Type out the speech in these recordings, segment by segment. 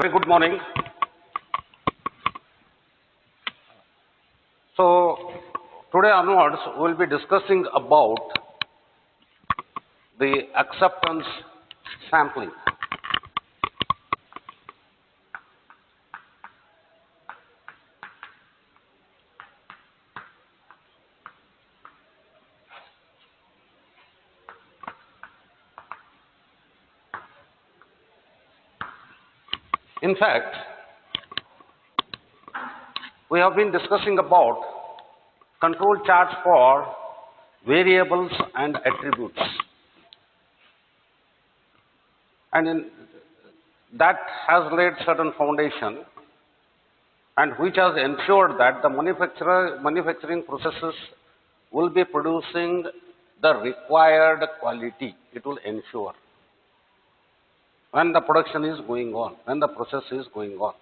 Very good morning. So, today onwards, we will be discussing about the acceptance sampling. In fact, we have been discussing about control charts for variables and attributes. And that has laid certain foundation and which has ensured that the manufacturing processes will be producing the required quality. It will ensure when the production is going on, when the process is going on.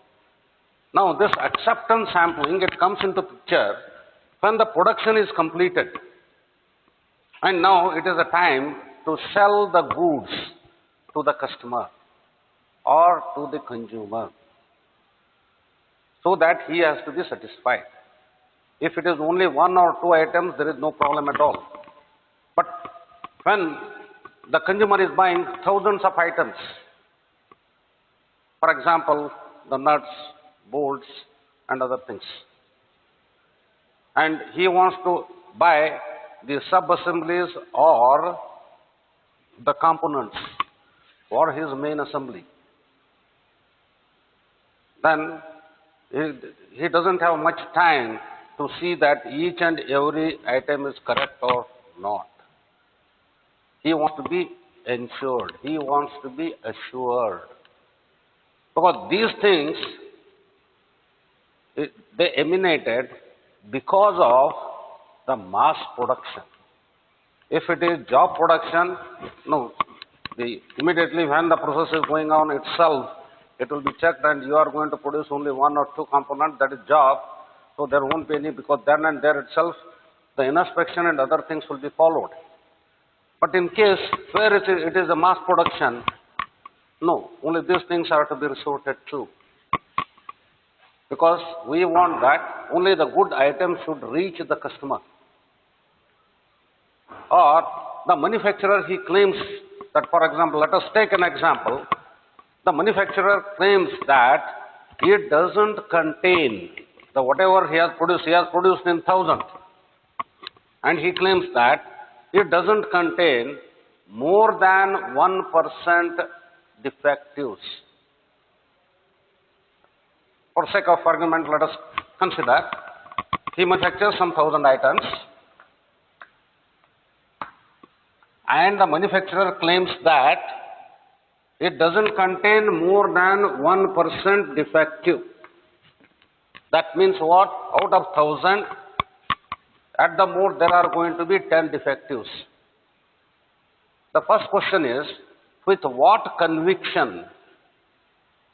Now, this acceptance sampling, it comes into picture when the production is completed. And now it is a time to sell the goods to the customer or to the consumer so that he has to be satisfied. If it is only one or two items, there is no problem at all. But when the consumer is buying thousands of items, for example, the nuts, bolts, and other things, and he wants to buy the sub-assemblies or the components for his main assembly, then he doesn't have much time to see that each and every item is correct or not. He wants to be ensured. He wants to be assured. Because these things, they emanated because of the mass production. If it is job production, no, immediately when the process is going on itself, it will be checked and you are going to produce only one or two components, that is job, so there won't be any, because then and there itself, the inspection and other things will be followed. But in case where it is a mass production, no, only these things are to be resorted to. Because we want that only the good item should reach the customer. Or the manufacturer, he claims that, for example, let us take an example. The manufacturer claims that it doesn't contain the whatever he has produced in 1,000. And he claims that it doesn't contain more than 1% defectives. For sake of argument, let us consider he manufactures some 1,000 items and the manufacturer claims that it doesn't contain more than 1% defective. That means what? Out of 1,000, at the most there are going to be 10 defectives. The first question is, with what conviction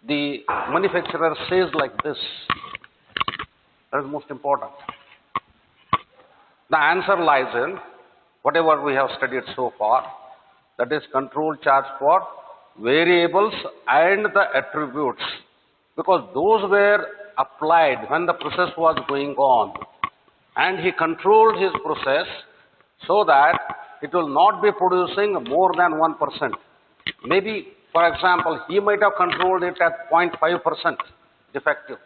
the manufacturer says like this? That is most important. The answer lies in whatever we have studied so far, that is control charts for variables and the attributes, because those were applied when the process was going on and he controlled his process so that it will not be producing more than 1%. Maybe, for example, he might have controlled it at 0.5% defective.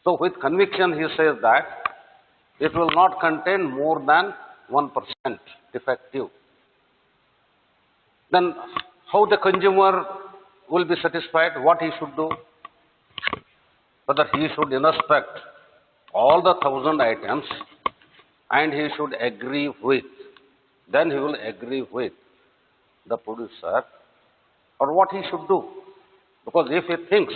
So with conviction he says that it will not contain more than 1% defective. Then how the consumer will be satisfied? What he should do? Whether he should inspect all the 1,000 items and he should agree with, then he will agree with the producer, or what he should do. Because if he thinks,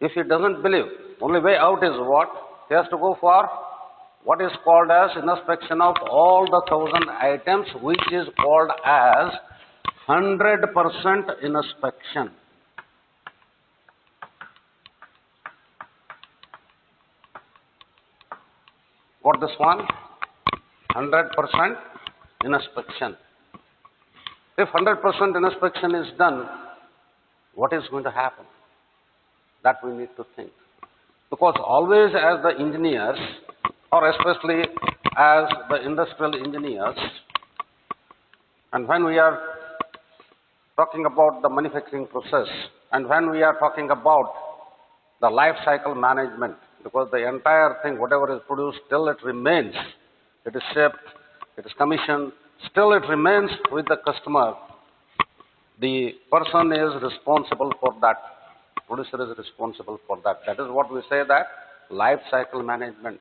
if he doesn't believe, only way out is what? He has to go for what is called as inspection of all the 1,000 items, which is called as 100% inspection. What this one? 100% inspection. If 100% inspection is done, what is going to happen? That we need to think. Because always as the engineers, or especially as the industrial engineers, and when we are talking about the manufacturing process, and when we are talking about the life cycle management, because the entire thing, whatever is produced, still it remains, it is shipped, it is commissioned, still it remains with the customer. The person is responsible for that. Producer is responsible for that. That is what we say that life cycle management.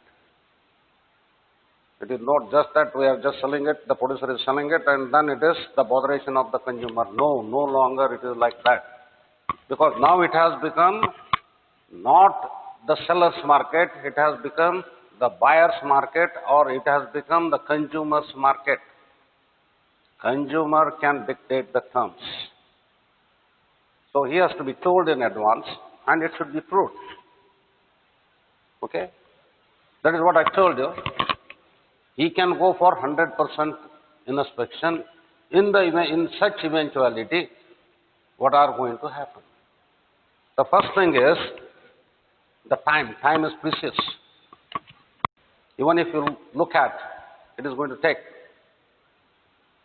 It is not just that we are just selling it, the producer is selling it, and then it is the botheration of the consumer. No, no longer it is like that. Because now it has become not the seller's market, it has become the buyer's market, or it has become the consumer's market. Consumer can dictate the terms. So he has to be told in advance, and it should be proved. Okay? That is what I told you. He can go for 100% inspection. In such eventuality, what are going to happen? The first thing is the time. Time is precious. Even if you look at, it is going to take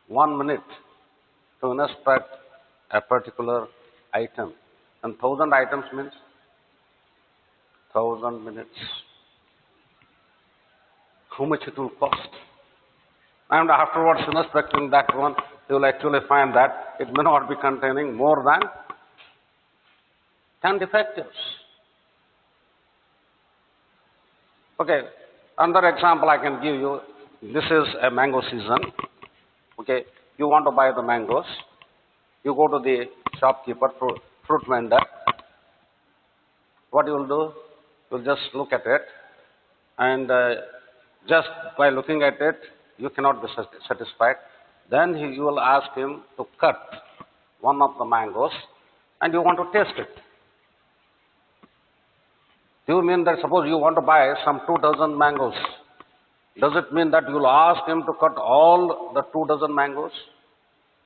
1 minute to inspect a particular item. And 1,000 items means 1,000 minutes. How much it will cost? And afterwards, inspecting that one, you will actually find that it may not be containing more than 10 defectives. Okay, another example I can give you. This is a mango season. Okay, you want to buy the mangoes. You go to the shopkeeper, fruit vendor. What you will do? You will just look at it, and just by looking at it, you cannot be satisfied. Then you will ask him to cut one of the mangoes, and you want to taste it. Do you mean that suppose you want to buy some 2 dozen mangoes? Does it mean that you will ask him to cut all the 2 dozen mangoes?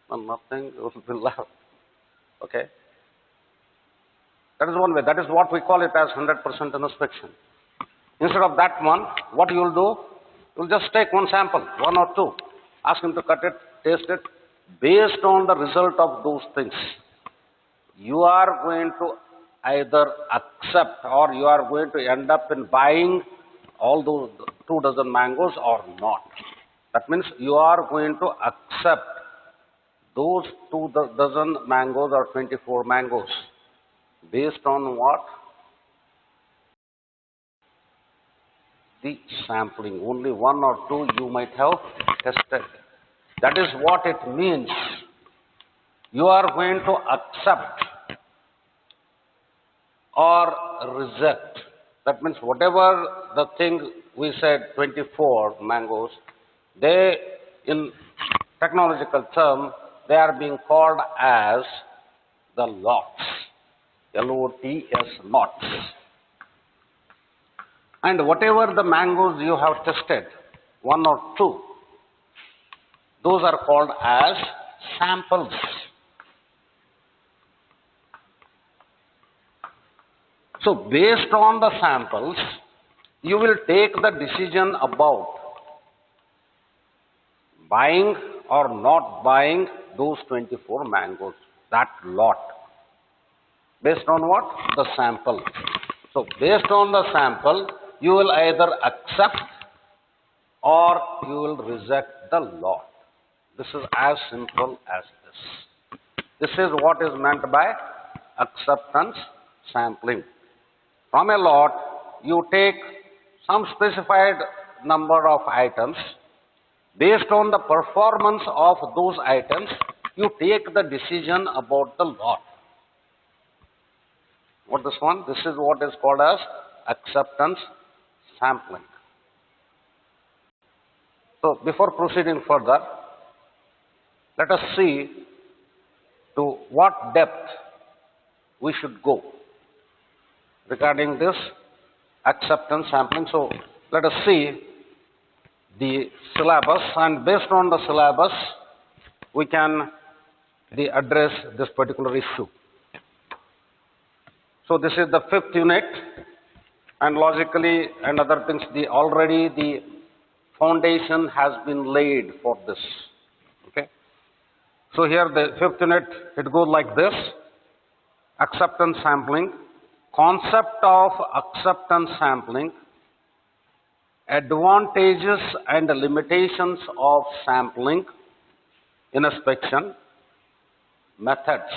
No, nothing. You will be left. Okay? That is one way. That is what we call it as 100% inspection. Instead of that one, what you will do? You will just take one sample, 1 or 2. Ask him to cut it, taste it. Based on the result of those things, you are going to either accept or you are going to end up in buying all those 2 dozen mangoes or not. That means you are going to accept those 2 dozen mangoes or 24 mangoes. Based on what? The sampling. Only 1 or 2 you might have tested. That is what it means. You are going to accept or reject. That means whatever the thing we said, 24 mangoes, they, in technological term, they are being called as the lots. L-O-T-S, lots. And whatever the mangoes you have tested, 1 or 2, those are called as samples. So based on the samples, you will take the decision about buying or not buying those 24 mangoes, that lot. Based on what? The sample. So based on the sample, you will either accept or you will reject the lot. This is as simple as this. This is what is meant by acceptance sampling. From a lot, you take some specified number of items. Based on the performance of those items, you take the decision about the lot. What this one? This is what is called as acceptance sampling. So before proceeding further, let us see to what depth we should go regarding this acceptance sampling. So let us see the syllabus, and based on the syllabus, we can address this particular issue. So this is the fifth unit, and logically and other things, already the foundation has been laid for this. Okay. So here the fifth unit, it goes like this: acceptance sampling, concept of acceptance sampling, advantages and limitations of sampling, inspection, methods.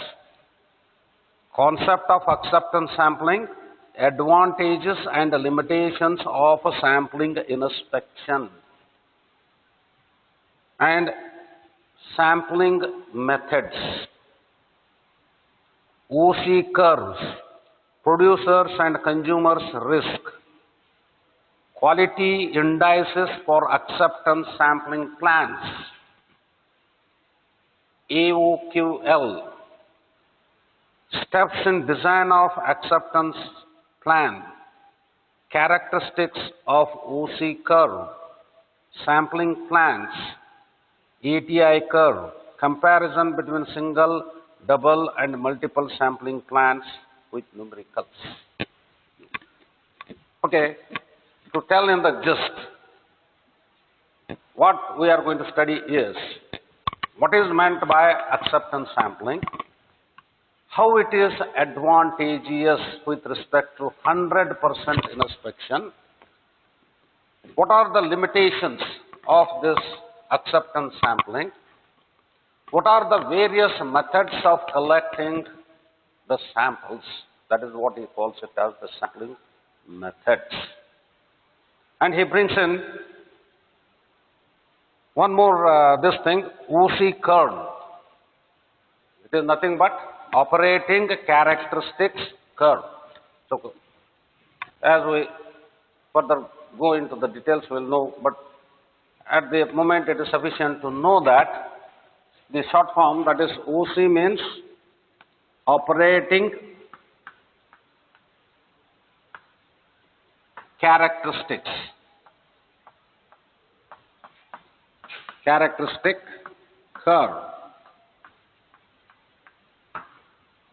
Concept of acceptance sampling, advantages and limitations of sampling inspection, and sampling methods. OC curves, producers and consumers risk, quality indices for acceptance sampling plans, AOQL, steps in design of acceptance plan, characteristics of OC curve, sampling plans, ATI curve, comparison between single, double and multiple sampling plans with numericals. Okay, to tell in the gist, what we are going to study is what is meant by acceptance sampling, how it is advantageous with respect to 100% inspection, what are the limitations of this acceptance sampling, what are the various methods of collecting the samples, that is what he calls it as the sampling methods. And he brings in one more this thing, OC curve. It is nothing but operating characteristics curve. So as we further go into the details, we will know, but at the moment it is sufficient to know that the short form, that is OC, means operating characteristics. Characteristic curve.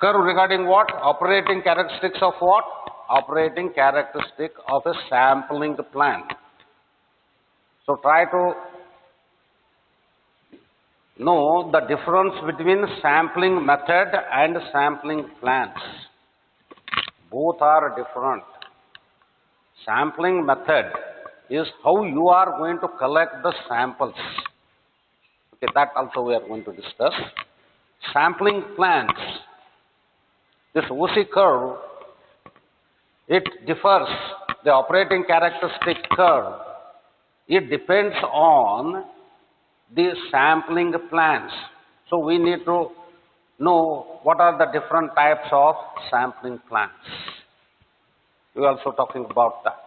Curve regarding what? Operating characteristics of what? Operating characteristic of a sampling plan. So try to know the difference between sampling method and sampling plans. Both are different. Sampling method is how you are going to collect the samples. Okay, that also we are going to discuss. Sampling plans, this OC curve, it differs, the operating characteristic curve, it depends on the sampling plans. So we need to know what are the different types of sampling plans. We are also talking about that.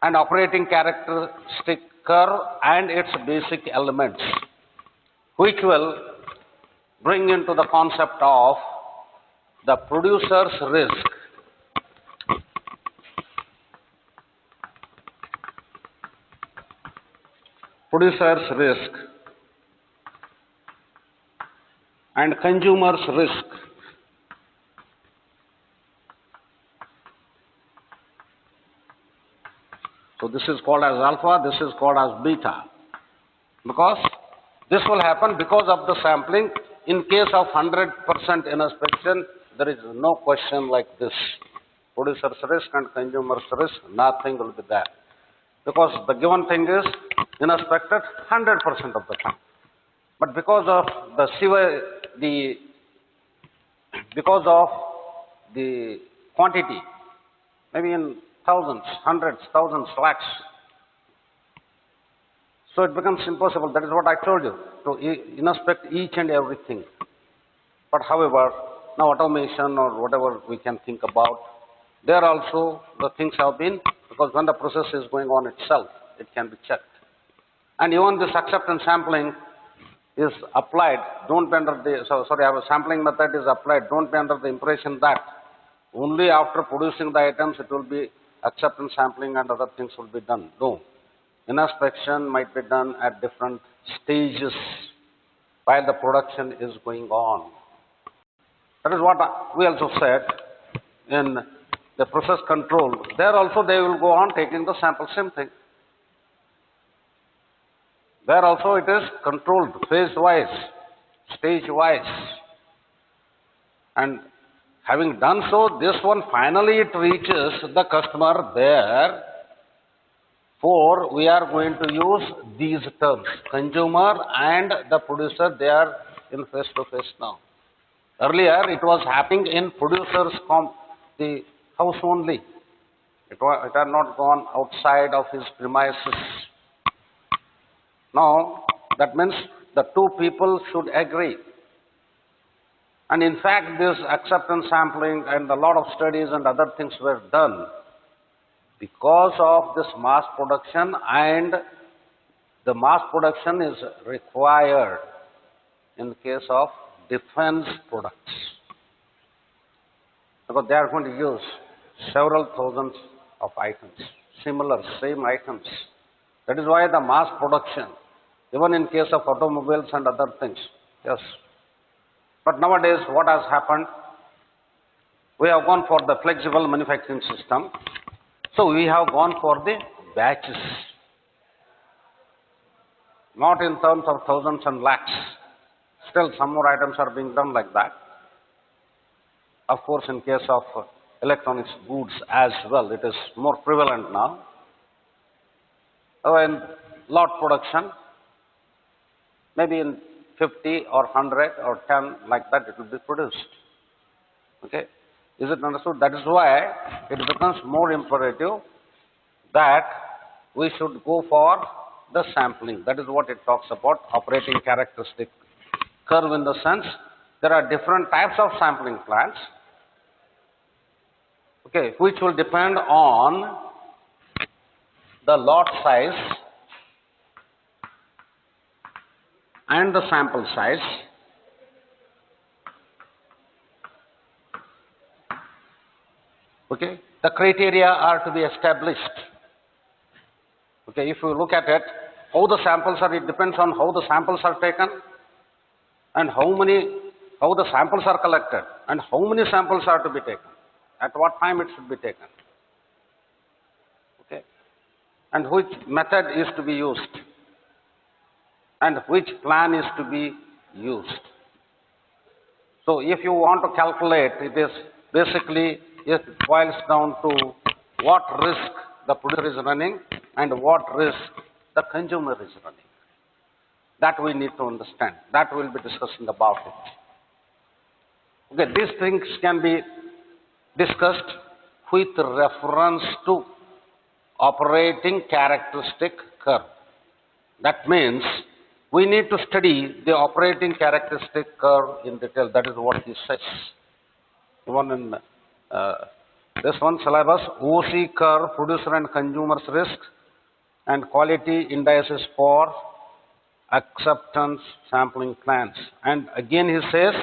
And operating characteristic curve and its basic elements, which will bring into the concept of the producer's risk. Producer's risk and consumer's risk. So this is called as alpha, this is called as beta, because this will happen because of the sampling. In case of 100% inspection, there is no question like this. Producer's risk and consumer's risk, nothing will be there. Because the given thing is inspected 100% of the time. But because of the quantity, maybe in thousands, hundreds, thousands, lakhs, so it becomes impossible. That is what I told you, to inspect each and everything. But however, now automation or whatever we can think about, there also the things have been, because when the process is going on itself, it can be checked. And even this acceptance sampling is applied, don't be under the, our sampling method is applied, don't be under the impression that only after producing the items it will be acceptance sampling and other things will be done. No. Inspection might be done at different stages while the production is going on. That is what we also said in the process control, there also they will go on taking the sample, same thing. There also it is controlled phase-wise, stage-wise. And having done so, this one finally it reaches the customer there. For we are going to use these terms. Consumer and the producer, they are in face-to-face now. Earlier, it was happening in producer's the house only. It had not gone outside of his premises. Now, that means the two people should agree. And in fact, this acceptance sampling and a lot of studies and other things were done because of this mass production, and the mass production is required in case of defense products. Because they are going to use several thousands of items, similar, same items. That is why the mass production, even in case of automobiles and other things, yes. But nowadays, what has happened? We have gone for the flexible manufacturing system. So we have gone for the batches, not in terms of thousands and lakhs. Still, some more items are being done like that. Of course, in case of electronics goods as well, it is more prevalent now. In lot production, maybe in 50 or 100 or 10, like that, it will be produced. Okay? Is it understood? That is why it becomes more imperative that we should go for the sampling. That is what it talks about, operating characteristic curve, in the sense there are different types of sampling plants, okay, which will depend on the lot size and the sample size. Okay, the criteria are to be established. Okay, if you look at it, how the samples are, it depends on how the samples are taken and how the samples are collected and how many samples are to be taken, at what time it should be taken. Okay, and which method is to be used and which plan is to be used. So if you want to calculate, it is basically, it boils down to what risk the producer is running and what risk the consumer is running. That we need to understand. That we will be discussing about it. Okay, these things can be discussed with reference to operating characteristic curve. That means we need to study the operating characteristic curve in detail. That is what he says. Even in this one syllabus, OC curve, producer and consumer's risk, and quality indices for acceptance sampling plans. And again he says,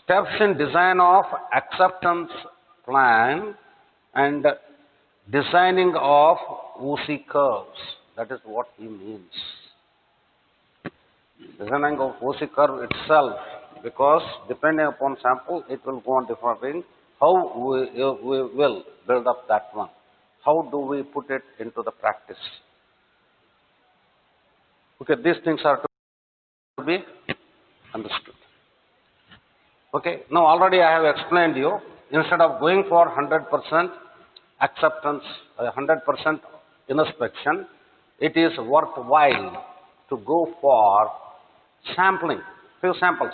steps in design of acceptance plan and designing of OC curves. That is what he means. Designing of OC curve itself, because depending upon sample, it will go on differing. How we will build up that one? How do we put it into the practice? Okay, these things are to be understood. Okay, now already I have explained you, instead of going for 100% acceptance, 100% inspection, it is worthwhile to go for sampling, few samples.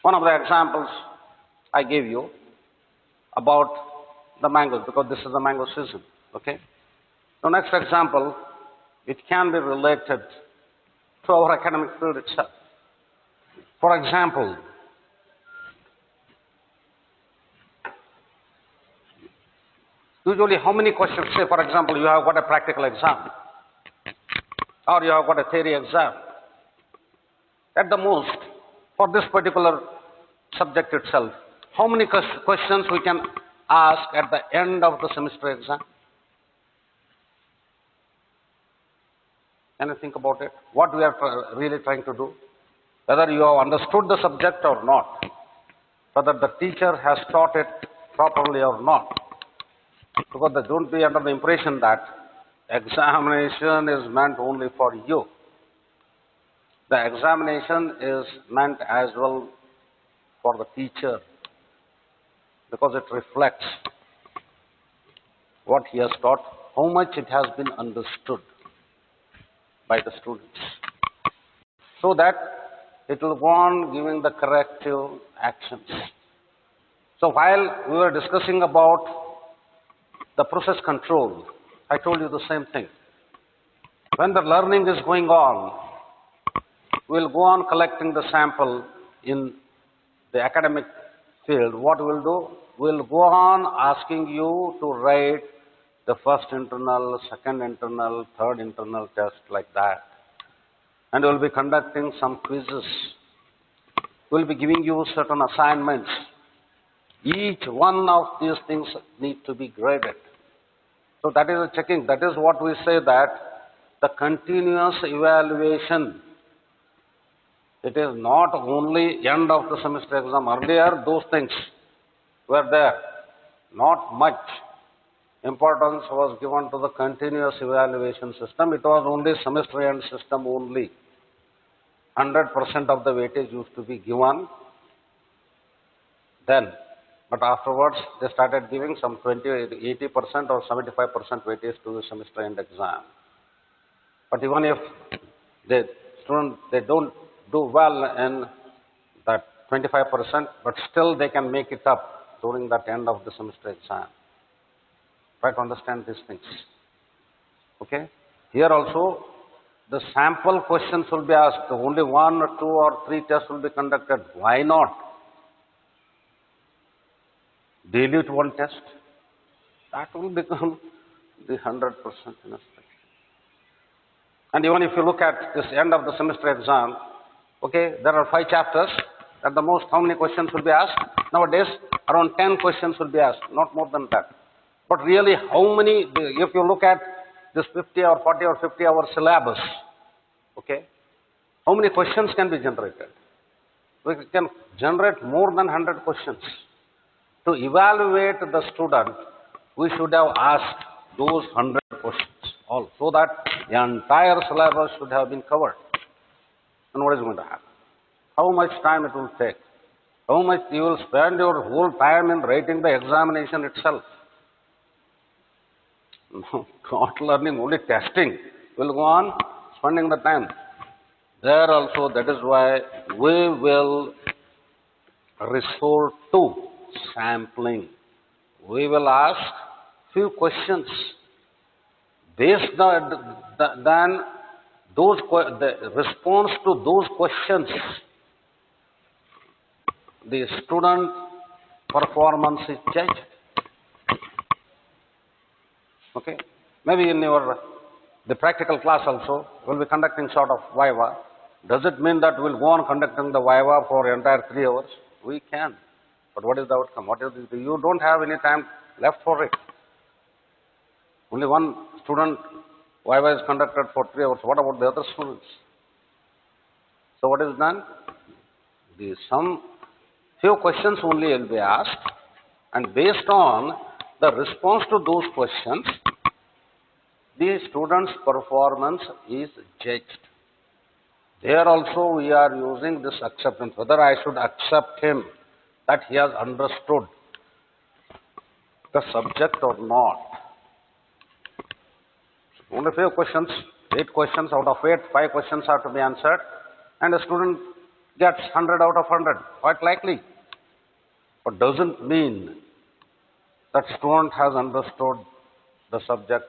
One of the examples I gave you about the mangoes, because this is the mango season. Okay. The next example, it can be related to our academic field itself. For example, usually how many questions, say for example, you have got a practical exam or you have got a theory exam. At the most, for this particular subject itself, how many questions we can ask at the end of the semester exam? Can you think about it? What we are really trying to do? Whether you have understood the subject or not, whether the teacher has taught it properly or not. Because they don't be under the impression that examination is meant only for you. The examination is meant as well for the teacher because it reflects what he has taught, how much it has been understood by the students, so that it will go on giving the corrective actions. So while we were discussing about the process control, I told you the same thing. When the learning is going on, we'll go on collecting the sample in the academic field. What we'll do, we'll go on asking you to write the first internal, second internal, third internal test like that. And we'll be conducting some quizzes. We'll be giving you certain assignments. Each one of these things need to be graded. So that is a checking. That is what we say that the continuous evaluation. It is not only end of the semester exam. Earlier, those things were there. Not much importance was given to the continuous evaluation system. It was only semester end system only. 100% of the weightage used to be given then. But afterwards, they started giving some 20, 80% or 75% weightage to the semester end exam. But even if the student, they don't do well in that 25%, but still they can make it up during that end of the semester exam. Try to understand these things. Okay? Here also, the sample questions will be asked. Only 1 or 2 or 3 tests will be conducted. Why not? Dilute one test. That will become the 100% in a spec. And even if you look at this end of the semester exam, okay, there are 5 chapters. At the most, how many questions will be asked? Nowadays, around 10 questions will be asked, not more than that. But really, how many, if you look at this 50 or 40 or 50 hour syllabus, okay, how many questions can be generated? We can generate more than 100 questions. To evaluate the student, we should have asked those 100 questions all, so that the entire syllabus should have been covered. And what is going to happen? How much time it will take? How much you will spend your whole time in writing the examination itself? No, not learning, only testing. We'll go on spending the time. There also, that is why we will resort to sampling. We will ask few questions. Based on then the response to those questions, the student performance is judged. Okay? Maybe in the practical class also, we'll be conducting sort of viva. Does it mean that we'll go on conducting the viva for the entire 3 hours? We can. But what is the outcome? What is you don't have any time left for it. Only one student viva is conducted for 3 hours. What about the other students? So what is done? Some few questions only will be asked, and based on the response to those questions, the student's performance is judged. There also we are using this acceptance, whether I should accept him that he has understood the subject or not. Only few questions, 8 questions, out of 8, 5 questions are to be answered, and a student gets 100 out of 100, quite likely. But doesn't mean that student has understood the subject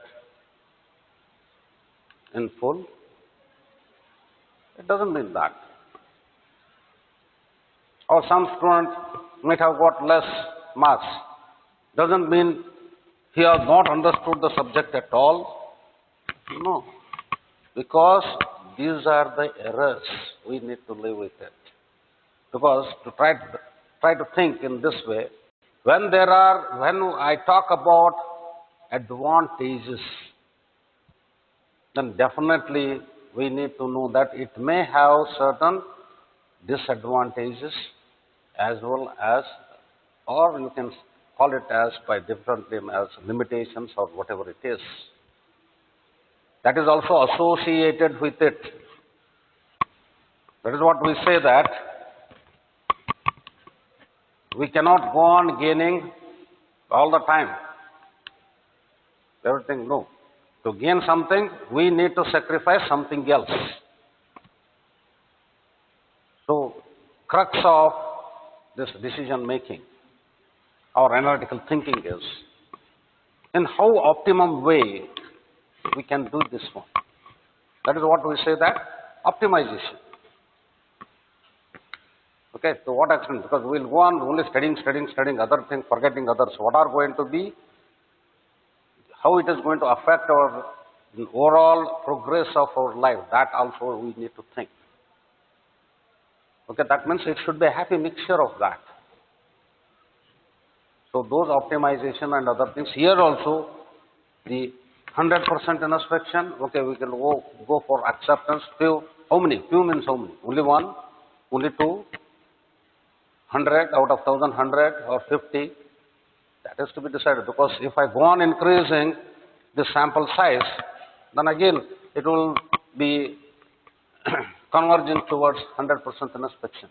in full. It doesn't mean that. Or some student might have got less marks. Doesn't mean he has not understood the subject at all. No. Because these are the errors. We need to live with it. Because to try to think in this way, when I talk about advantages, then definitely we need to know that it may have certain disadvantages as well as, or you can call it as by different name as limitations or whatever it is. That is also associated with it. That is what we say that we cannot go on gaining all the time. Everything, no. To gain something, we need to sacrifice something else. So, crux of this decision making or analytical thinking is in how optimum way we can do this one. That is what we say that optimization. Okay, to what extent? Because we will go on only studying other things, forgetting others. What are going to be, how it is going to affect our overall progress of our life, that also we need to think. Okay, that means it should be a happy mixture of that. So those optimization and other things, here also the 100% inspection, okay, we can go for acceptance. Few, how many? Few means how many? Only one, only two, 100 out of 1,000, 100 or 50, that is to be decided. Because if I go on increasing the sample size, then again it will be converging towards 100% inspection.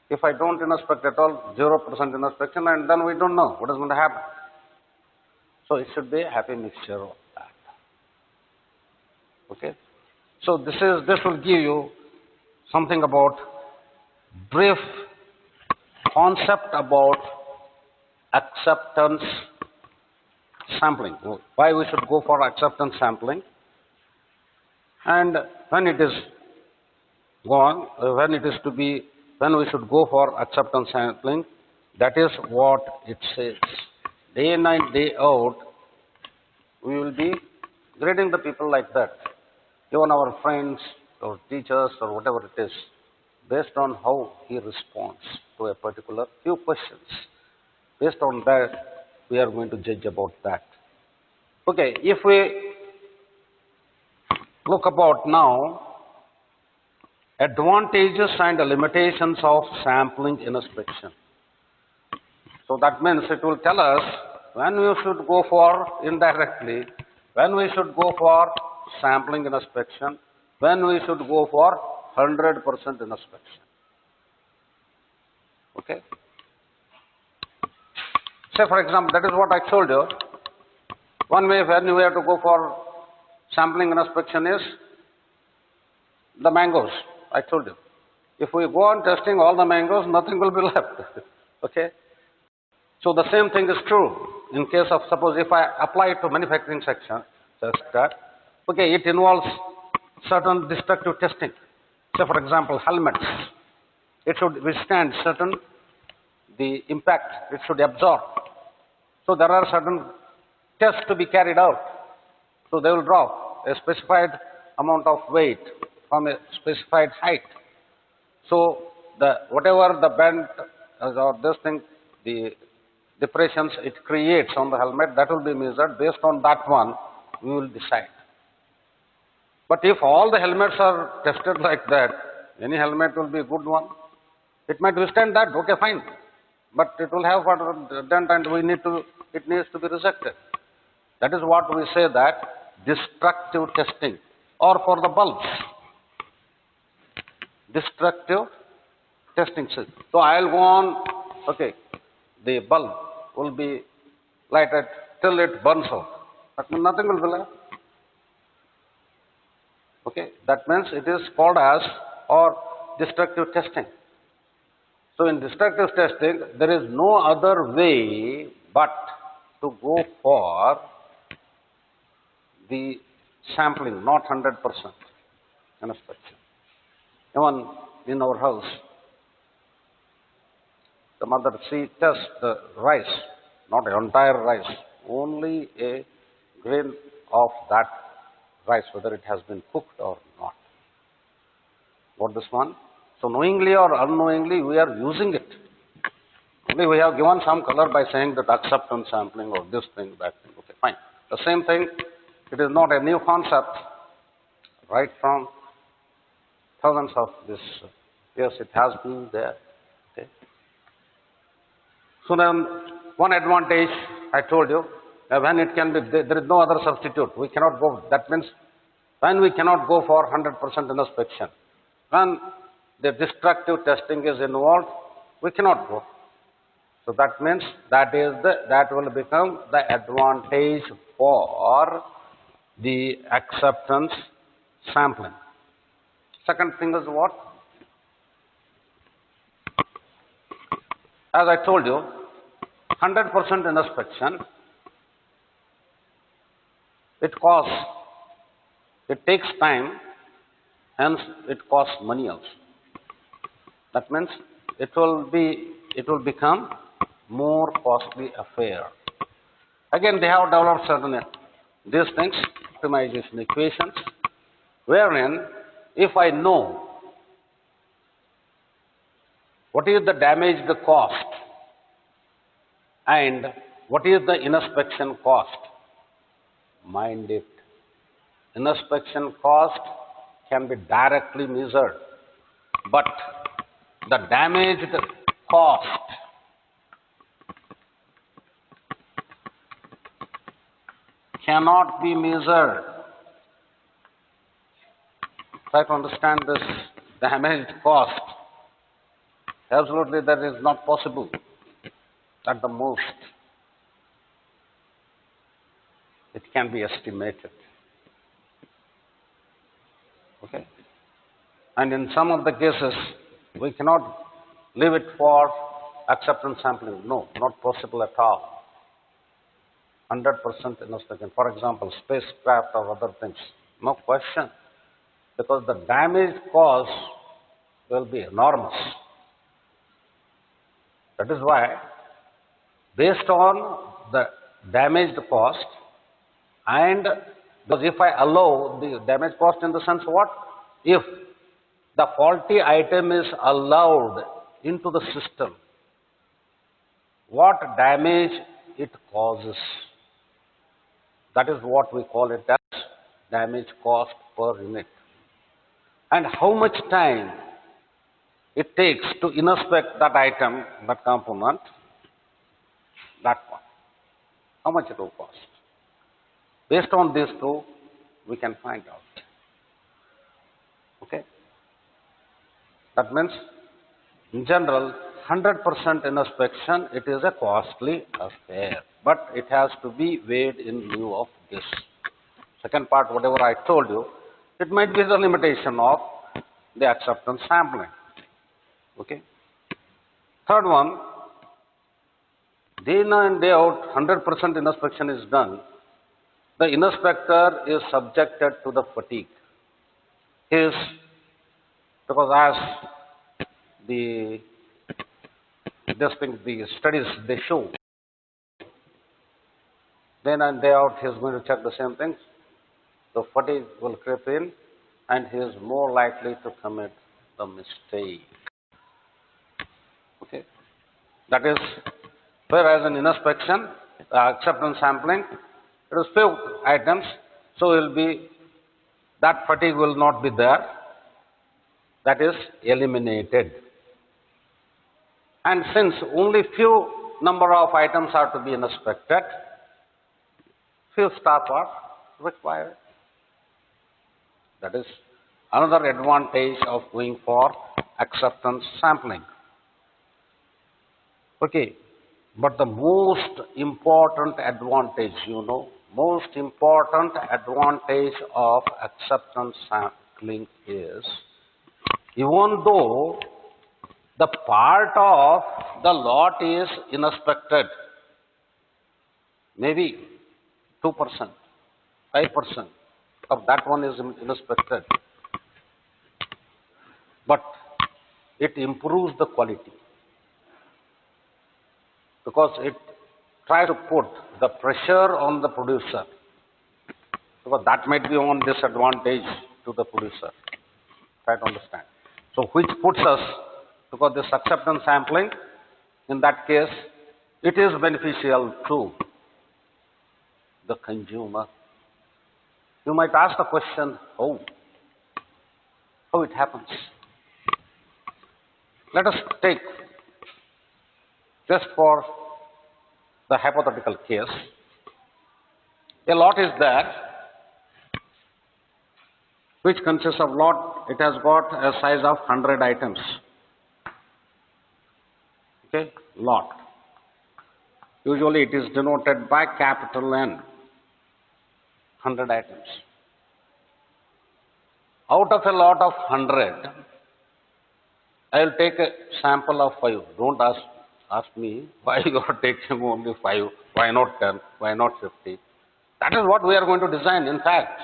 If I don't inspect at all, 0% inspection, and then we don't know what is going to happen. So it should be a happy mixture of that. Okay. So this will give you something about brief concept about acceptance sampling. Why we should go for acceptance sampling, and when it is gone, when we should go for acceptance sampling. That is what it says. Day in and day out, we will be grading the people like that. Even our friends or teachers or whatever it is, based on how he responds to a particular few questions. Based on that, we are going to judge about that. Okay, if we look about now advantages and limitations of sampling inspection. So that means it will tell us when we should go for indirectly, when we should go for sampling inspection, when we should go for 100% inspection. Okay. Say for example, that is what I told you. One way when we have to go for sampling inspection is the mangoes. I told you. If we go on testing all the mangoes, nothing will be left. Okay. So the same thing is true in case of, suppose if I apply it to manufacturing sector, okay, it involves certain destructive testing. Say for example, helmets. It should withstand the impact, it should absorb. So there are certain tests to be carried out. So they will drop a specified amount of weight from a specified height. So whatever the bend or this thing, the depressions it creates on the helmet, that will be measured. Based on that one, we will decide. But if all the helmets are tested like that, any helmet will be a good one. It might withstand that, okay, fine. But it will have what dent and it needs to be rejected. That is what we say that destructive testing, or for the bulbs. Destructive testing. So I'll go on, okay, the bulb will be lighted till it burns out. That means nothing will be left. Okay, that means it is called as or destructive testing. So in destructive testing, there is no other way but to go for the sampling, not 100% inspection. Even in our house, the mother, she tests the rice, not the entire rice, only a grain of that rice, whether it has been cooked or not. What this one? So knowingly or unknowingly, we are using it. Only we have given some color by saying that acceptance sampling or this thing, that thing. Okay, fine. The same thing, it is not a new concept. Right from thousands of this years, it has been there. Okay. So then, one advantage I told you, when it can be, there is no other substitute. We cannot go, that means when we cannot go for 100% inspection, when the destructive testing is involved, we cannot go. So that means that will become the advantage for the acceptance sampling. Second thing is what? As I told you, 100% inspection, it takes time, hence it costs money also. That means it will become more costly affair. Again, they have developed certain these things, optimization equations, wherein if I know what is the damaged cost and what is the inspection cost, mind it. Inspection cost can be directly measured, but the damaged cost cannot be measured. Try to understand this damaged cost. Absolutely, that is not possible at the most. It can be estimated. Okay? And in some of the cases, we cannot leave it for acceptance sampling. No, not possible at all. 100% inspection. For example, spacecraft or other things. No question. Because the damage cost will be enormous. That is why, based on the damaged cost, and because if I allow the damage cost in the sense what? If the faulty item is allowed into the system, what damage it causes, that is what we call it as damage cost per unit. And how much time it takes to inspect that item, that component, that one. How much it will cost. Based on these two, we can find out. Okay? That means, in general, 100% inspection, it is a costly affair. But it has to be weighed in lieu of this. Second part, whatever I told you, it might be the limitation of the acceptance sampling. Okay? Third one, day in and day out, 100% inspection is done. The inspector is subjected to the fatigue. Because as the studies they show, day in and day out he is going to check the same things. The fatigue will creep in and he is more likely to commit the mistake. Okay? That is, whereas in inspection, acceptance sampling, it is few items, so that fatigue will not be there. That is eliminated. And since only few number of items are to be inspected, few staff are required. That is another advantage of going for acceptance sampling. Okay, but the most important advantage, most important advantage of acceptance sampling is, even though the part of the lot is inspected, maybe 2%, 5% of that one is inspected, but it improves the quality because it tries to put the pressure on the producer, because that might be one disadvantage to the producer. Try to understand. So which puts us, because this acceptance sampling, in that case, it is beneficial to the consumer. You might ask the question, how it happens. Let us take, just for the hypothetical case. A lot is there, which consists of lot. It has got a size of 100 items. Okay, lot. Usually it is denoted by capital N, 100 items. Out of a lot of 100, I will take a sample of 5. Don't ask me why you are taking only 5, why not 10, why not 50. That is what we are going to design, in fact.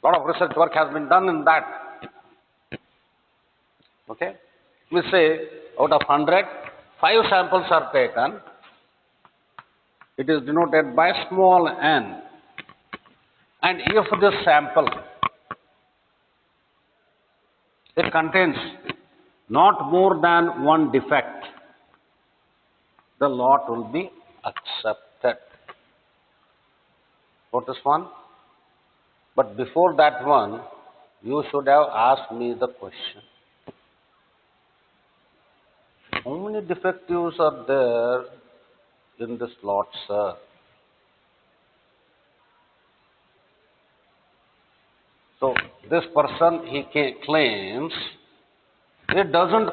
A lot of research work has been done in that. Okay? We say out of 100, 5 samples are taken. It is denoted by small n. And if this sample, it contains not more than one defect, the lot will be accepted. What is one? But before that one, you should have asked me the question. How many defectives are there in this lot, sir? So this person, he claims it doesn't,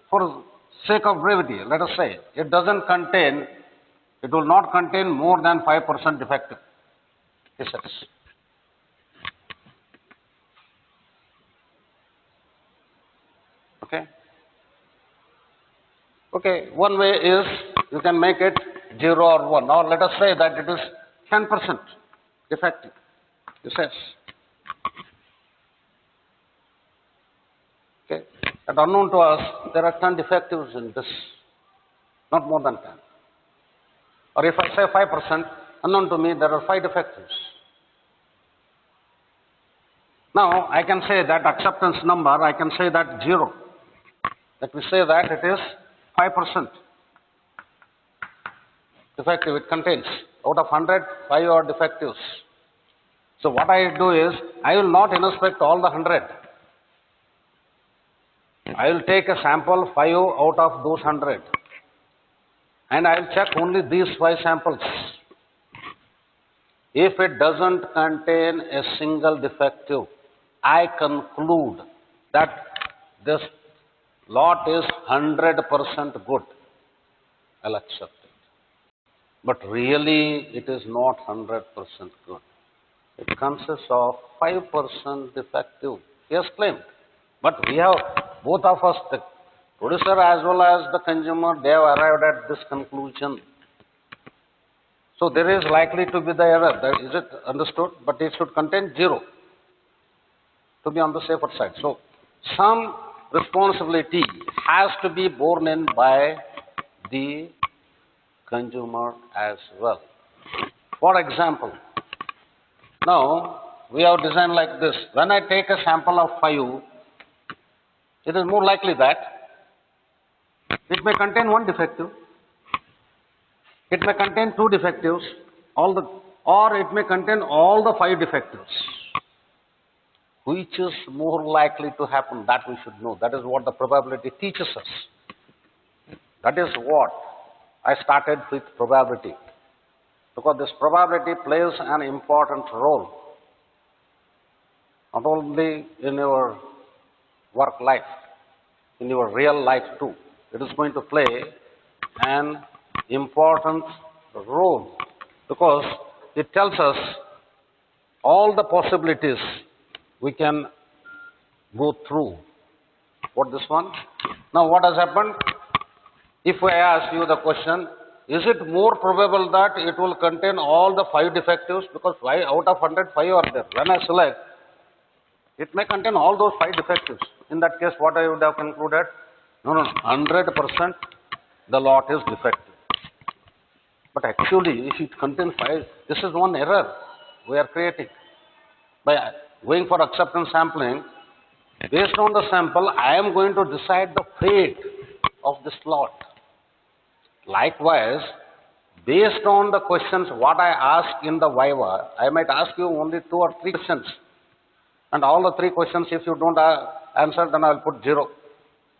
for sake of brevity, let us say, it will not contain more than 5% defective, he says. Okay? Okay, one way is you can make it 0 or 1, or let us say that it is 10% defective, he says. Okay, and unknown to us, there are 10 defectives in this, not more than 10. Or if I say 5%, unknown to me, there are 5 defectives. Now, I can say that acceptance number, I can say that 0. Let me say that it is 5% defective it contains. Out of 100, 5 are defectives. So what I do is, I will not inspect all the 100. I will take a sample 5 out of those 100. And I will check only these 5 samples. If it doesn't contain a single defective, I conclude that this lot is 100% good. I'll accept it. But really, it is not 100% good. It consists of 5% defective. He has claimed. But we have, both of us, the producer as well as the consumer, they have arrived at this conclusion. So there is likely to be the error. Is it understood? But it should contain 0 to be on the safer side. So some responsibility has to be borne in by the consumer as well. For example, now we have designed like this. When I take a sample of 5, it is more likely that it may contain 1 defective, it may contain 2 defectives, or it may contain all the 5 defectives. Which is more likely to happen? That we should know. That is what the probability teaches us. That is what I started with probability. Because this probability plays an important role, not only in your work life, in your real life too. It is going to play an important role because it tells us all the possibilities we can go through. What this one? Now what has happened? If I ask you the question, is it more probable that it will contain all the 5 defectives? Because 5 out of 100, 5 are there. When I select, it may contain all those 5 defectives. In that case, what I would have concluded? No, 100% the lot is defective. But actually, if it contains 5, this is one error we are creating. By going for acceptance sampling, based on the sample, I am going to decide the fate of this lot. Likewise, based on the questions what I ask in the Viva, I might ask you only 2 or 3 questions. And all the 3 questions, if you don't answer, then I will put 0.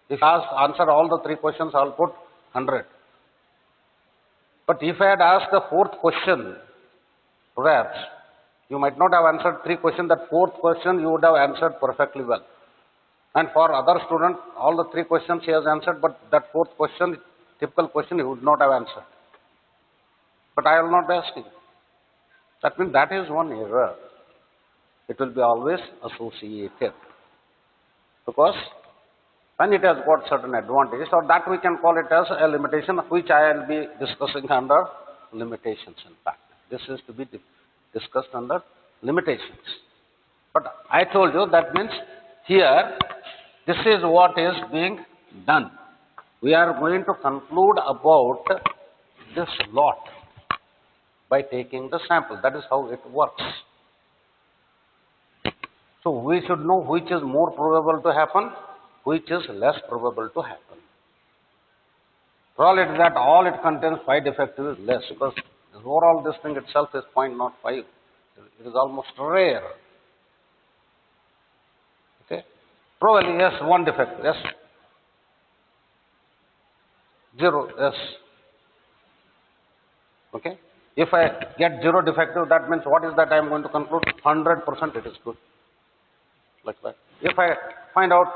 If you answer all the 3 questions, I will put 100. But if I had asked the fourth question, perhaps you might not have answered three questions, that fourth question you would have answered perfectly well. And for other student, all the three questions he has answered, but that fourth question, typical question, he would not have answered. But I will not be asking. That means that is one error. It will be always associated. Because when it has got certain advantages, or that we can call it as a limitation, which I will be discussing under limitations in fact. This is to be discussed under limitations. But I told you that means here, this is what is being done. We are going to conclude about this lot by taking the sample. That is how it works. So we should know which is more probable to happen, which is less probable to happen. For all it is that all it contains 5 defectives is less, because overall this thing itself is 0.05. It is almost rare. Okay? Probably yes, 1 defect, yes. 0, yes. Okay? If I get 0 defective, that means what is that I am going to conclude? 100% it is good. Like that. If I find out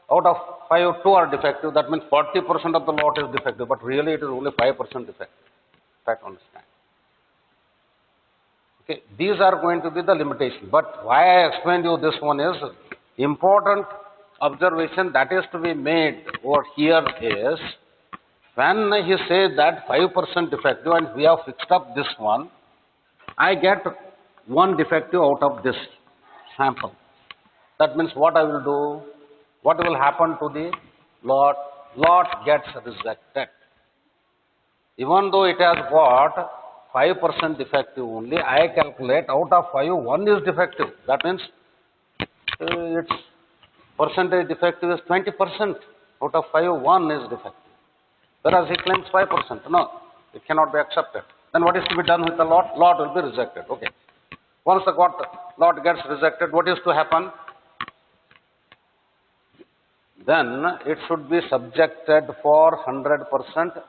of 5, 2 are defective, that means 40% of the lot is defective, but really it is only 5% defective. Try to understand. Okay, these are going to be the limitation. But why I explained you this one is important observation that is to be made over here is when he says that 5% defective and we have fixed up this one, I get 1 defective out of this sample. That means what I will do? What will happen to the lot? Lot gets rejected. Even though it has got 5% defective only, I calculate out of 5, 1 is defective. That means its percentage defective is 20%. Out of 5, 1 is defective. Whereas he claims 5%. No, it cannot be accepted. Then what is to be done with the lot? Lot will be rejected. Okay. Once the lot gets rejected, what is to happen? Then it should be subjected for 100%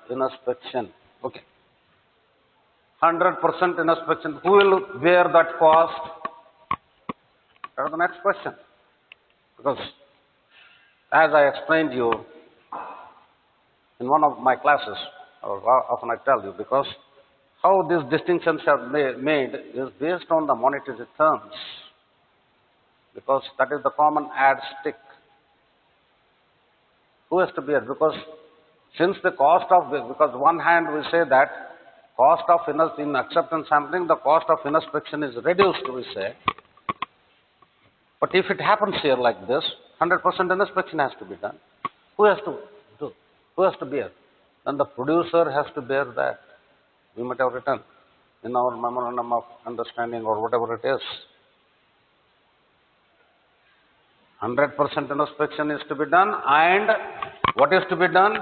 inspection. Okay. 100% inspection. Who will bear that cost? That is the next question. Because as I explained you in one of my classes, or often I tell you, because how these distinctions are made is based on the monetary terms. Because that is the common add stick. Who has to bear? Because since the cost of, because one hand we say that cost of in acceptance sampling, the cost of inspection is reduced, we say. But if it happens here like this, 100% inspection has to be done. Who has to do? Who has to bear? Then the producer has to bear that. We might have written in our memorandum of understanding or whatever it is. 100% inspection is to be done, and what is to be done?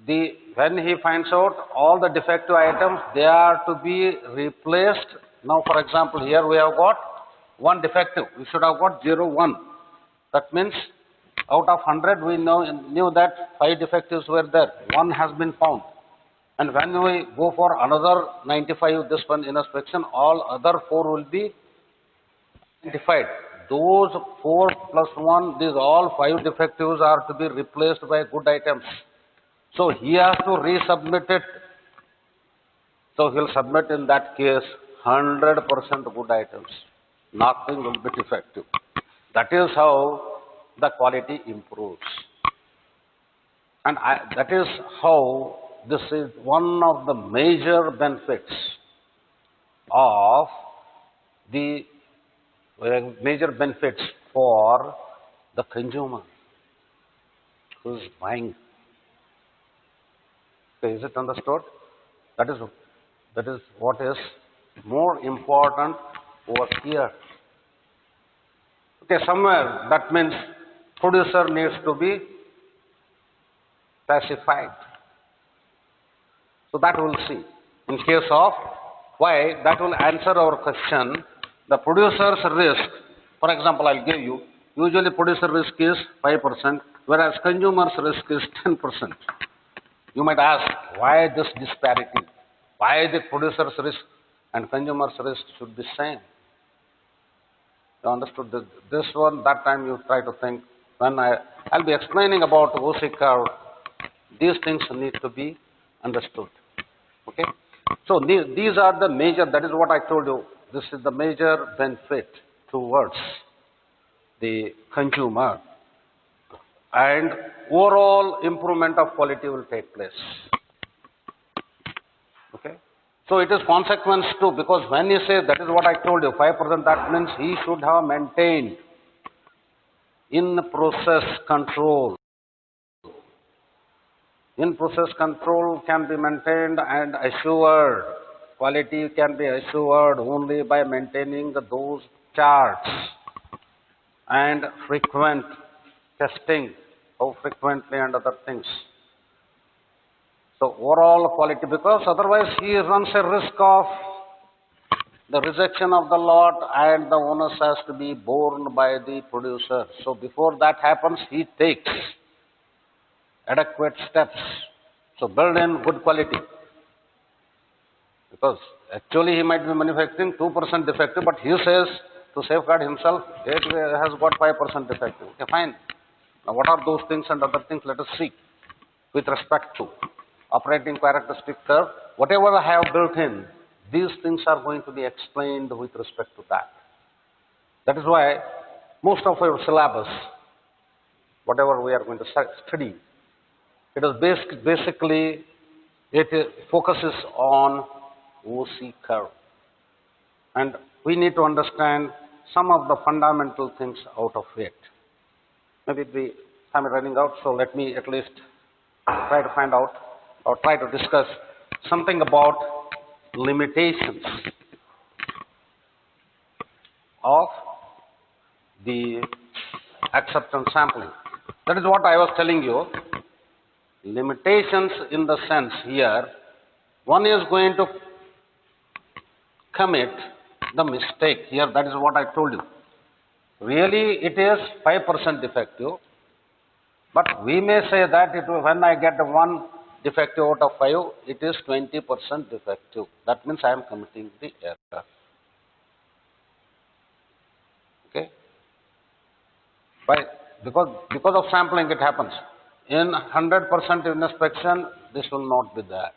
When he finds out all the defective items, they are to be replaced. Now, for example, here we have got 1 defective. We should have got 0, 1. That means out of 100, we knew that 5 defectives were there. 1 has been found. And when we go for another 95, this one inspection, all other 4 will be identified. Those 4 plus 1, these all 5 defectives are to be replaced by good items. So he has to resubmit it. So he will submit in that case 100% good items. Nothing will be defective. That is how the quality improves. And that is how this is one of the major benefits of the for the consumer who is buying. Okay, is it understood? That is what is more important over here. Okay, somewhere that means producer needs to be specified. So that we'll see. In case of why, that will answer our question. The producer's risk, for example, I'll give you, usually producer risk is 5%, whereas consumer's risk is 10%. You might ask, why this disparity? Why the producer's risk and consumer's risk should be same? You understood this one? That time you try to think. When I'll be explaining about OC curve, these things need to be understood. Okay? So these are the major, that is what I told you, this is the major benefit towards the consumer, and overall improvement of quality will take place. Okay? So it is consequence too, because when you say, that is what I told you, 5%, that means he should have maintained in process control. In process control can be maintained and assured. Quality can be assured only by maintaining those charts and frequent testing, how frequently and other things. So overall quality, because otherwise he runs a risk of the rejection of the lot and the onus has to be borne by the producer. So before that happens, he takes adequate steps. So build in good quality. Because actually he might be manufacturing 2% defective, but he says to safeguard himself, it has got 5% defective. Okay, fine. Now what are those things and other things? Let us see. With respect to operating characteristic curve, whatever I have built in, these things are going to be explained with respect to that. That is why most of our syllabus, whatever we are going to study, it is basically, it focuses on OC curve. And we need to understand some of the fundamental things out of it. Maybe the time is running out, so let me at least try to find out or try to discuss something about limitations of the acceptance sampling. That is what I was telling you. Limitations in the sense here, one is going to commit the mistake here, that is what I told you. Really it is 5% defective, but we may say that when I get one defective out of 5, it is 20% defective. That means I am committing the error. Okay? Because of sampling it happens. In 100% inspection, this will not be there.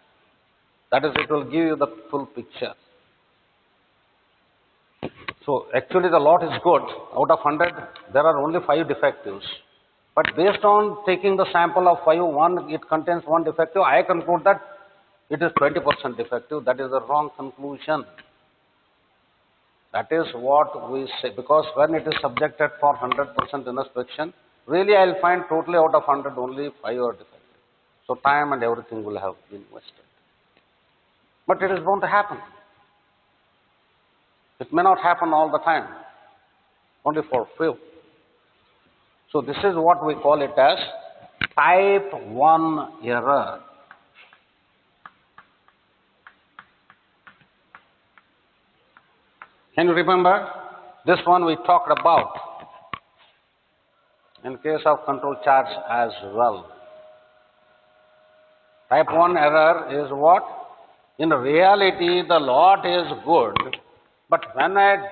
That is, it will give you the full picture. So actually the lot is good. Out of 100, there are only 5 defectives. But based on taking the sample of 5, it contains 1 defective, I conclude that it is 20% defective. That is a wrong conclusion. That is what we say, because when it is subjected for 100% inspection, really I will find totally out of 100 only 5 are defective. So time and everything will have been wasted. But it is bound to happen. It may not happen all the time, only for few. So this is what we call it as type 1 error. Can you remember? This one we talked about in case of control charts as well. Type 1 error is what? In reality, the lot is good, but when I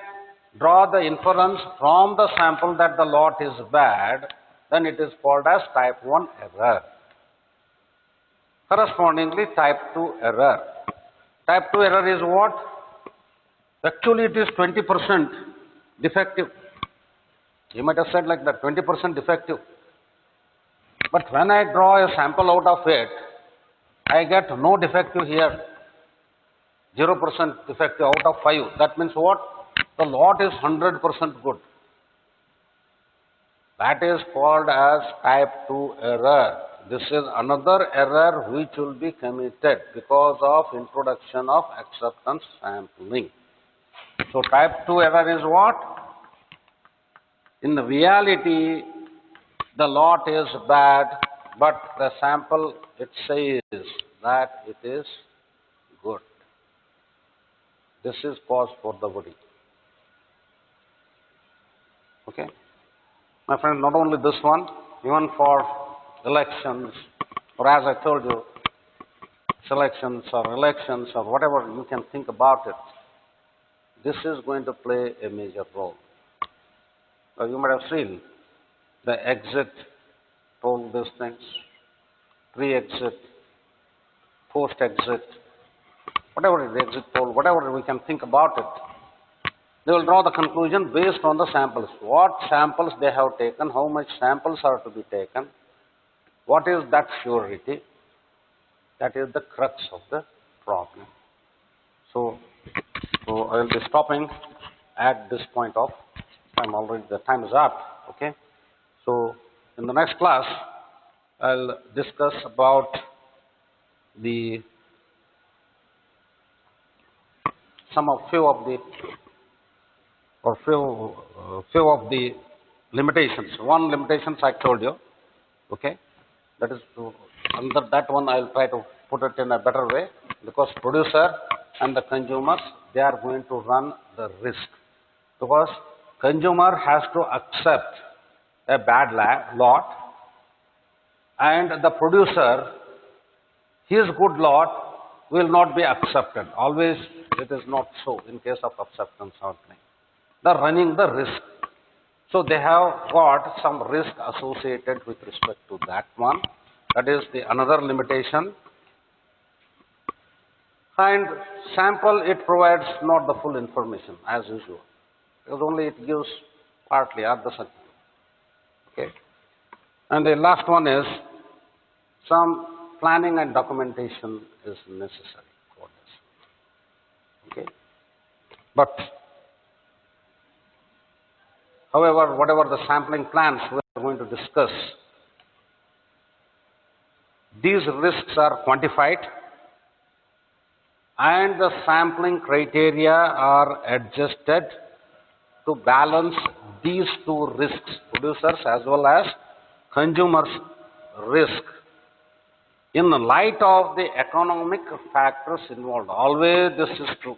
draw the inference from the sample that the lot is bad, then it is called as type 1 error. Correspondingly, type 2 error. Type 2 error is what? Actually, it is 20% defective. You might have said like that, 20% defective. But when I draw a sample out of it, I get no defective here. 0% defective out of 5. That means what? The lot is 100% good. That is called as type 2 error. This is another error which will be committed because of introduction of acceptance sampling. So type 2 error is what? In reality, the lot is bad, but the sample, it says that it is good. This is cause for the worry. Okay? My friend, not only this one, even for elections, or as I told you, selections or elections or whatever you can think about it, this is going to play a major role. You might have seen the exit poll, these things, pre-exit, post-exit, whatever is the exit poll, whatever we can think about it. They will draw the conclusion based on the samples. What samples they have taken, how much samples are to be taken, what is that surety? That is the crux of the problem. So I will be stopping at this point of time. Already the time is up. Okay. So in the next class, I'll discuss about the few of the limitations. One limitations I told you. Okay. That is under that one I'll try to put it in a better way, because producer and the consumers, they are going to run the risk, because consumer has to accept a bad lot, and the producer, his good lot will not be accepted. Always it is not so in case of acceptance happening. They are running the risk. So they have got some risk associated with respect to that one. That is the another limitation. And sample, it provides not the full information as usual, because only it gives partly or the circle. Okay. And the last one is some planning and documentation is necessary for this. Okay. But however, whatever the sampling plans we are going to discuss, these risks are quantified and the sampling criteria are adjusted to balance these two risks, producers as well as consumers' risk, in the light of the economic factors involved. Always this is true.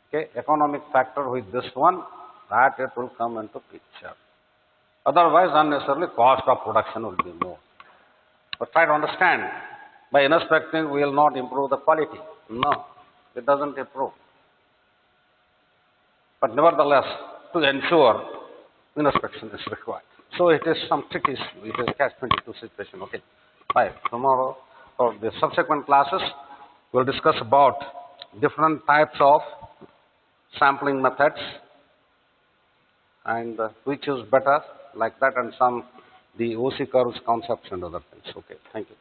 Okay, economic factor with this one, that it will come into picture. Otherwise, unnecessarily cost of production will be more. But try to understand, by inspecting we will not improve the quality. No, it doesn't improve. But nevertheless, to ensure, inspection is required. So it is some tricky issue. It is a catch-22 situation. Okay, bye. Tomorrow or the subsequent classes, we'll discuss about different types of sampling methods and which is better, like that, and some the OC curves concepts and other things. Okay, thank you.